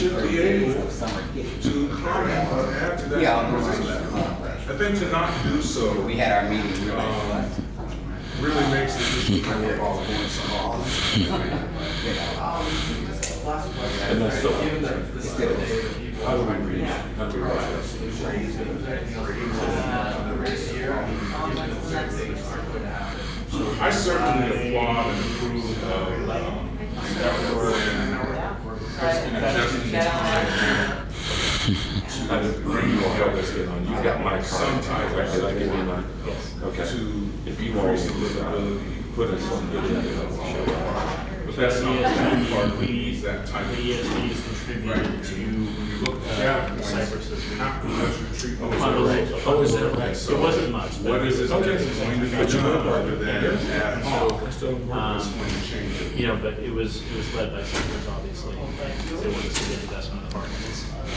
should be able to comment or add to that conversation. I think to not do so We had our meeting. really makes the issue kind of all going small. And that's still. How do we reach? How do we I certainly applaud and approve of effort and adjustment I just bring you help us get on. You've got my card. Sometimes Right, did I give you mine? Okay. to If you want increase the livability. put us on the agenda, we'll show up. But that's not the only part we need that type The of. ESD is contributed to Cypress as we How much retreat goes fundraise. Oh, is that right? It wasn't much. What is it Okay. that's going to be But you know, done other than add That's still that's going to change it? You know, but it was led by Cypress, obviously. They wanted to see the investment in the park.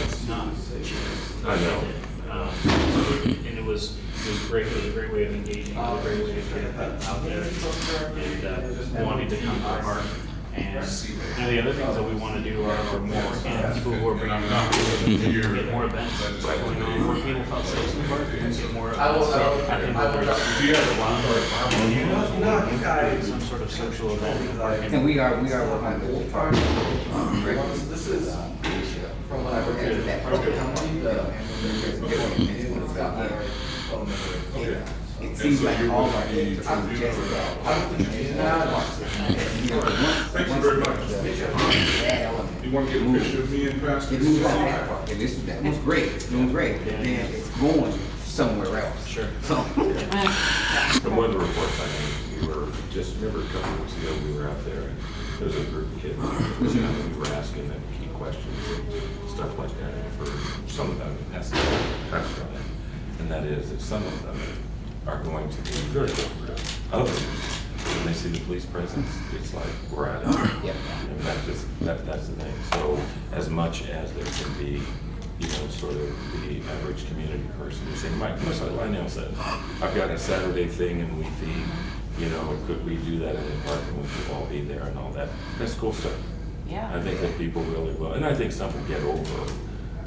It's not cheap. I know. And it was great. It was a great way of engaging. It was a great way of getting that out there and wanting to come to the park. And the other things that we want to do are more, and people who are bringing up, get more events going on, more people felt safe in the park, and get more events. So I think that there's, Do you have a lot of some sort of social event in the park. And we are working on the park. This is from what I heard. It seems like all of our kids are just Thank you very much. You want to get a picture of me and Pastor? It moves on that part, and that was great, it's doing great, but then it's going somewhere else. Sure. So, From one of the reports I think we were, just remember a couple of weeks ago, we were out there and there was a group of kids. And we were asking them key questions and stuff like that. And for some of them, that's the touched on it. And that is that some of them are going to be very cooperative. Others, when they see the police presence, it's like, we're out of here. Yep. And that's the thing. So as much as there can be, you know, sort of the average community person who's saying, Mike, much like Lionel said, I've got a Saturday thing and we feed, you know, could we do that in the park and we could all be there and all that? That's cool stuff. Yeah. I think that people really will, and I think some will get over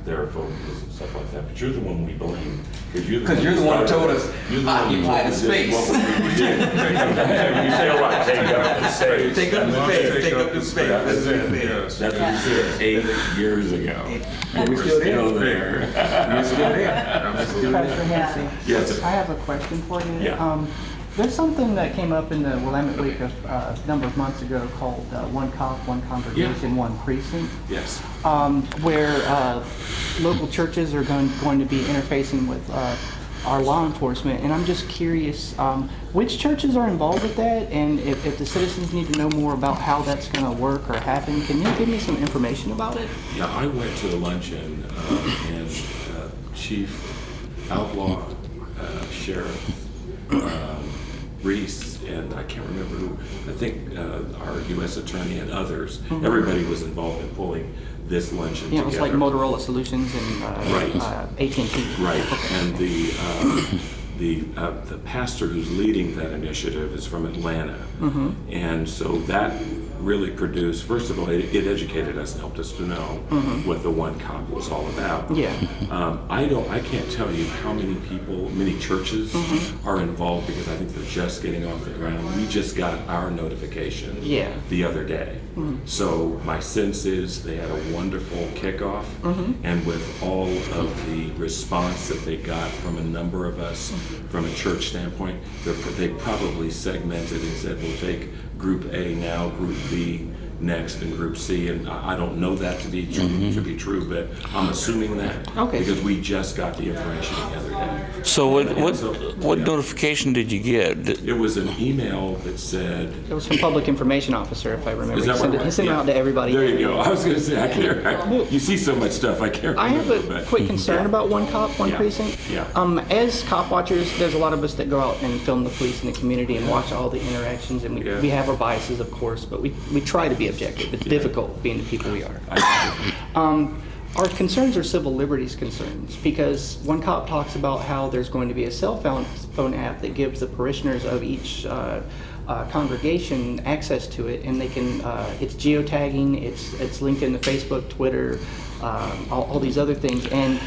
their phobias and stuff like that, but you're the one we blame. because you're the one who told us, You're the one who occupy the told us space. what we did. You say a lot, take up the space. Take up the space, take up the space. That's it. Yes. That's what you said 8 years ago. And we're still there. We're still there. Pastor Hanson, Yes, sir. I have a question for you. Yeah. There's something that came up in the Willamette Week a number of months ago called One Cop, One Congregation, One Precinct, Yes. where local churches are going to be interfacing with our law enforcement. And I'm just curious, which churches are involved with that? And if the citizens need to know more about how that's going to work or happen, can you give me some information about it? Yeah, I went to the luncheon and Chief Outlaw, Sheriff Reese, and I can't remember who, I think our U.S. Attorney and others, everybody was involved in pulling this luncheon Yeah, it together. was like Motorola Solutions and Right. AT&T. Right, and the pastor who's leading that initiative is from Atlanta. And so that really produced, first of all, it educated us and helped us to know what the One Cop was all about. Yeah. I can't tell you how many people, many churches are involved because I think they're just getting off the ground. We just got our notification Yeah. the other day. So my sense is they had a wonderful kickoff, and with all of the response that they got from a number of us from a church standpoint, they probably segmented and said, we'll take Group A now, Group B next, and Group C, and I don't know that to be true, but I'm assuming that. Okay. Because we just got the information the other day. So what Yeah. notification did you get? It was an email that said, It was from Public Information Officer, if I remember. is that He sent right? He sent it Yeah. out to everybody. There you go. I was going to say, I can't. You see so much stuff, I can't I have remember. a but- quick concern about One Cop, One Yeah. Precinct. Yeah. As cop watchers, there's a lot of us that go out and film the police in the community and watch all the interactions, and Yeah. we have our biases, of course, but we try to be objective. It's difficult being the people we are. Our concerns are civil liberties concerns, because One Cop talks about how there's going to be a cell phone app that gives the parishioners of each congregation access to it, and they can. It's geotagging. It's linked into Facebook, Twitter, all these other things. And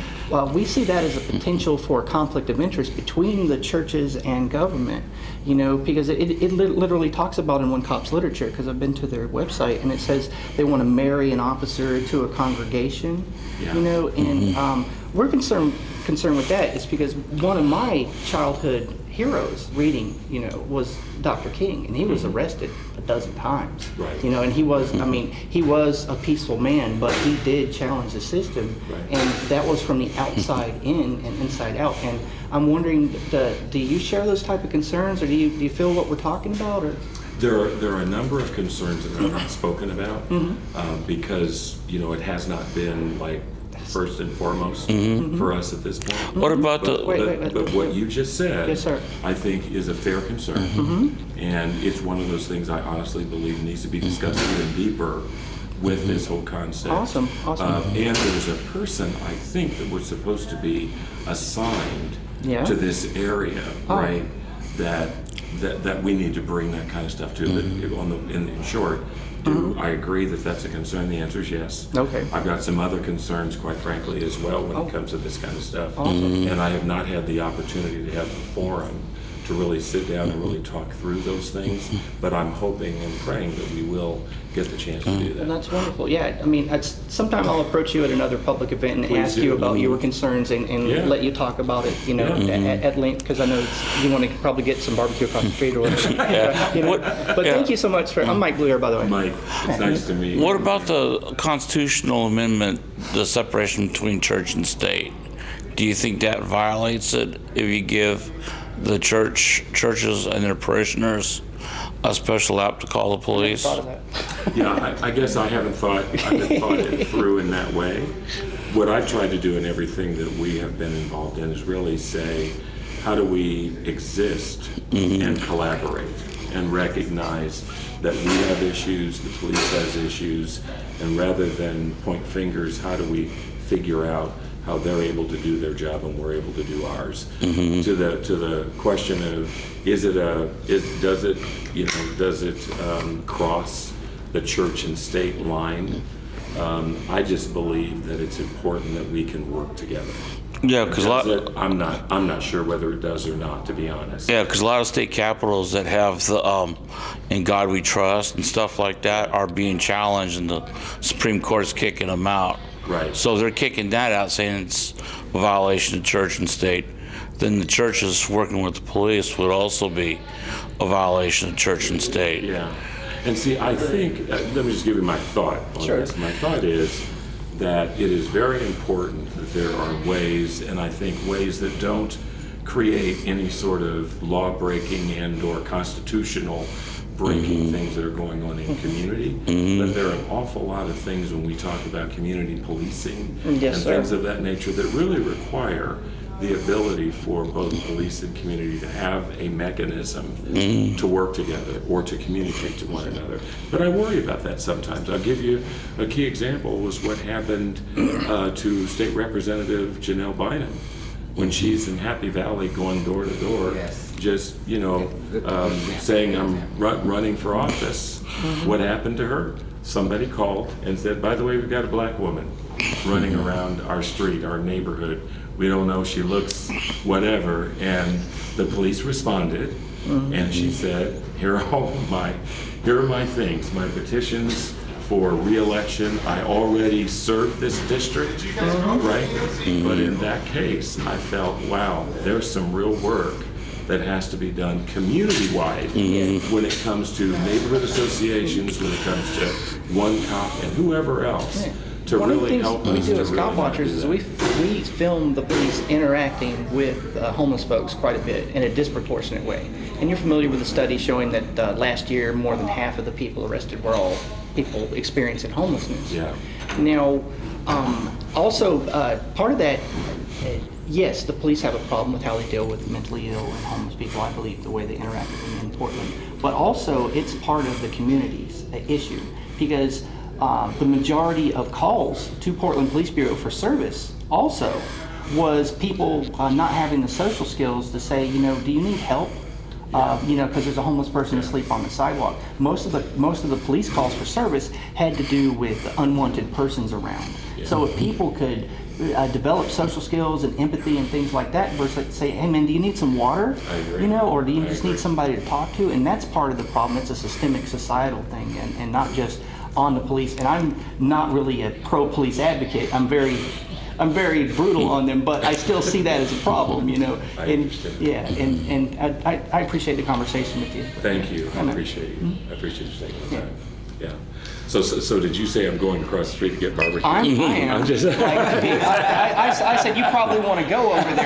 we see that as a potential for a conflict of interest between the churches and government, because it literally talks about in One Cop's literature, because I've been to their website, and it says they want to marry an officer to a congregation, and we're concerned with that. It's because one of my childhood heroes reading, was Dr. King, and he was arrested a dozen times. Right. And he was, he was a peaceful man, but he did challenge the system, Right. and that was from the outside in and inside out. And I'm wondering, do you share those type of concerns, or do you feel what we're talking about, or? There are a number of concerns that are not spoken about because, it has not been like first and foremost for us at this point. What about But what you just said, Yes, sir. I think is a fair concern. And it's one of those things I honestly believe needs to be discussed even deeper with this whole concept. Awesome. And there's a person, I think, that we're supposed to be assigned Yeah. to this area, right? That we need to bring that kind of stuff to. In short, do I agree that that's a concern? The answer is yes. Okay. I've got some other concerns, quite frankly, as well when it comes to this kind of stuff. Awesome. And I have not had the opportunity to have a forum to really sit down and really talk through those things. But I'm hoping and praying that we will get the chance to do And that. that's wonderful. Yeah, sometime I'll approach you at another public event and Please ask do. you about your concerns and Yeah. let you talk about it, at length, because I know you want to probably get some barbecue across the street or whatever. But thank you so much for. I'm Mike Bluer, by the way. Mike, it's nice to meet you. What about the constitutional amendment, the separation between church and state? Do you think that violates it if you give the churches and their parishioners a special app to call the police? Thought of that. Yeah, I guess I haven't thought it through in that way. What I've tried to do in everything that we have been involved in is really say, how do we exist and collaborate and recognize that we have issues, the police has issues, and rather than point fingers, how do we figure out how they're able to do their job and we're able to do ours. To the question of does it cross the church and state line? I just believe that it's important that we can work together. Yeah, because I'm not sure whether it does or not, to be honest. a lot of state capitals that have the "In God We Trust" and stuff like that are being challenged, and the Supreme Court's kicking them out. Right. So they're kicking that out, saying it's a violation of church and state. Then the churches working with the police would also be a violation of church and state. Yeah. And see, I think, let me just give you my thought on Sure. this. My thought is that it is very important that there are ways, and I think ways that don't create any sort of law-breaking and or constitutional breaking things that are going on in community. But there are an awful lot of things when we talk about community policing Yes, and sir. things of that nature that really require the ability for both police and community to have a mechanism to work together or to communicate to one another. But I worry about that sometimes. I'll give you a key example was what happened to State Representative Janelle Bynum when she's in Happy Valley going door to door, Yes. just, saying I'm running for office. What happened to her? Somebody called and said, by the way, we've got a black woman running around our street, our neighborhood. We don't know, she looks whatever. And the police responded and she said, here are my things, my petitions for re-election. I already served this district, right? But in that case, I felt, wow, there's some real work that has to be done community-wide when it comes to neighborhood associations, when it comes to One Cop and whoever else, to One of the really things help we us do to as really cop watchers do is that. we film the police interacting with homeless folks quite a bit in a disproportionate way. And you're familiar with the study showing that last year more than half of the people arrested were all people experiencing homelessness. Yeah. Now, also part of that, yes, the police have a problem with how they deal with mentally ill and homeless people. I believe the way they interact with them in Portland, but also it's part of the community's issue because the majority of calls to Portland Police Bureau for service also was people not having the social skills to say, do you need help? you know, because there's a homeless person asleep on the sidewalk. Most of the police calls for service had to do with unwanted persons around. So if people could develop social skills and empathy and things like that versus say, hey man, do you need some water? I agree. You know, or do you I just agree. need somebody to talk to? And that's part of the problem. It's a systemic societal thing and not just on the police. And I'm not really a pro-police advocate. I'm very brutal on them, but I still see that as a problem, you know. I And understand. yeah, and I appreciate the conversation with you. Thank you. I know. appreciate you. I appreciate you taking the Yeah. time. Yeah. So did you say I'm going across the street to get barbecue? I am. I'm just. Like, I said you probably want to go over there.